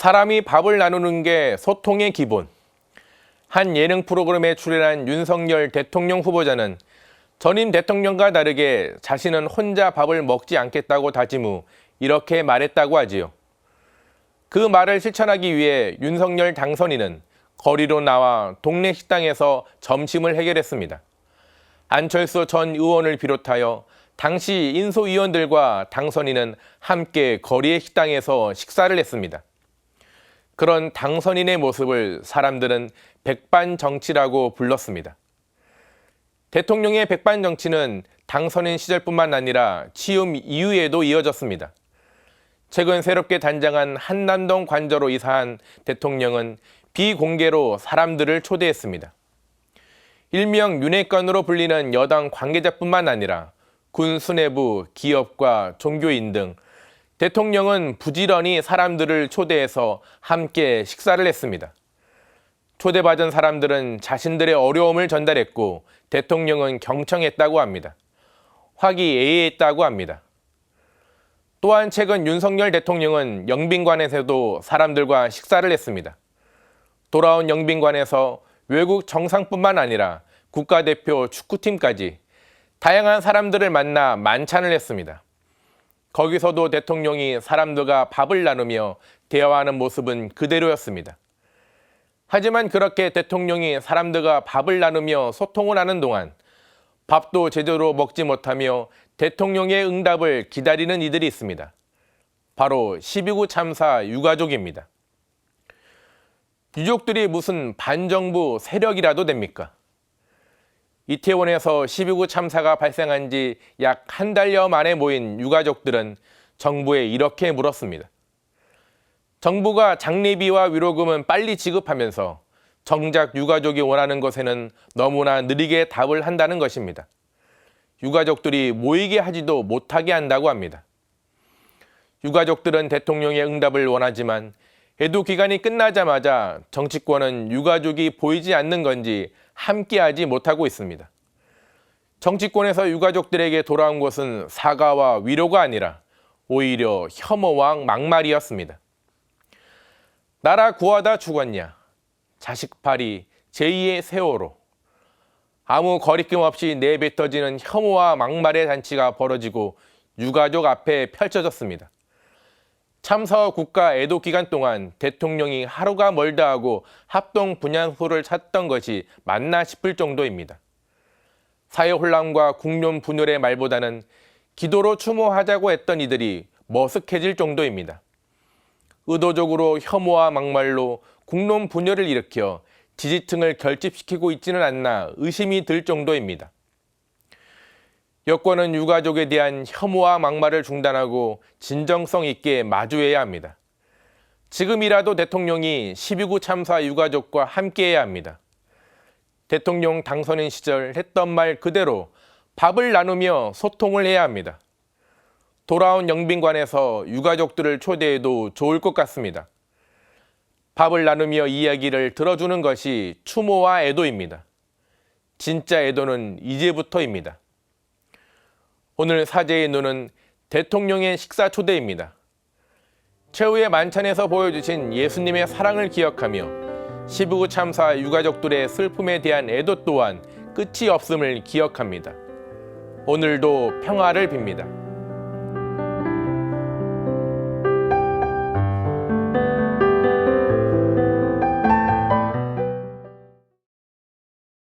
사람이 밥을 나누는 게 소통의 기본. 한 예능 프로그램에 출연한 윤석열 대통령 후보자는 전임 대통령과 다르게 자신은 혼자 밥을 먹지 않겠다고 다짐 후 이렇게 말했다고 하지요. 그 말을 실천하기 위해 윤석열 당선인은 거리로 나와 동네 식당에서 점심을 해결했습니다. 안철수 전 의원을 비롯하여 당시 인소위원들과 당선인은 함께 거리의 식당에서 식사를 했습니다. 그런 당선인의 모습을 사람들은 백반정치라고 불렀습니다. 대통령의 백반정치는 당선인 시절뿐만 아니라 취임 이후에도 이어졌습니다. 최근 새롭게 단장한 한남동 관저로 이사한 대통령은 비공개로 사람들을 초대했습니다. 일명 윤회관으로 불리는 여당 관계자뿐만 아니라 군 수뇌부, 기업과 종교인 등 대통령은 부지런히 사람들을 초대해서 함께 식사를 했습니다. 초대받은 사람들은 자신들의 어려움을 전달했고 대통령은 경청했다고 합니다. 화기애애했다고 합니다. 또한 최근 윤석열 대통령은 영빈관에서도 사람들과 식사를 했습니다. 돌아온 영빈관에서 외국 정상뿐만 아니라 국가대표 축구팀까지 다양한 사람들을 만나 만찬을 했습니다. 거기서도 대통령이 사람들과 밥을 나누며 대화하는 모습은 그대로였습니다. 하지만 그렇게 대통령이 사람들과 밥을 나누며 소통을 하는 동안 밥도 제대로 먹지 못하며 대통령의 응답을 기다리는 이들이 있습니다. 바로 12구 참사 유가족입니다. 유족들이 무슨 반정부 세력이라도 됩니까? 이태원에서 12구 참사가 발생한 지 약 한 달여 만에 모인 유가족들은 정부에 이렇게 물었습니다. 정부가 장례비와 위로금은 빨리 지급하면서 정작 유가족이 원하는 것에는 너무나 느리게 답을 한다는 것입니다. 유가족들이 모이게 하지도 못하게 한다고 합니다. 유가족들은 대통령의 응답을 원하지만 애도 기간이 끝나자마자 정치권은 유가족이 보이지 않는 건지 함께하지 못하고 있습니다. 정치권에서 유가족들에게 돌아온 것은 사과와 위로가 아니라 오히려 혐오와 막말이었습니다. 나라 구하다 죽었냐, 자식팔이 제2의 세월호. 아무 거리낌 없이 내뱉어지는 혐오와 막말의 잔치가 벌어지고 유가족 앞에 펼쳐졌습니다. 참사와 국가 애도 기간 동안 대통령이 하루가 멀다 하고 합동 분향소를 찾던 것이 맞나 싶을 정도입니다. 사회 혼란과 국론 분열의 말보다는 기도로 추모하자고 했던 이들이 머쓱해질 정도입니다. 의도적으로 혐오와 막말로 국론 분열을 일으켜 지지층을 결집시키고 있지는 않나 의심이 들 정도입니다. 여권은 유가족에 대한 혐오와 막말을 중단하고 진정성 있게 마주해야 합니다. 지금이라도 대통령이 12구 참사 유가족과 함께해야 합니다. 대통령 당선인 시절 했던 말 그대로 밥을 나누며 소통을 해야 합니다. 돌아온 영빈관에서 유가족들을 초대해도 좋을 것 같습니다. 밥을 나누며 이야기를 들어주는 것이 추모와 애도입니다. 진짜 애도는 이제부터입니다. 오늘 사제의 눈은 대통령의 식사 초대입니다. 최후의 만찬에서 보여주신 예수님의 사랑을 기억하며 12구 참사 유가족들의 슬픔에 대한 애도 또한 끝이 없음을 기억합니다. 오늘도 평화를 빕니다.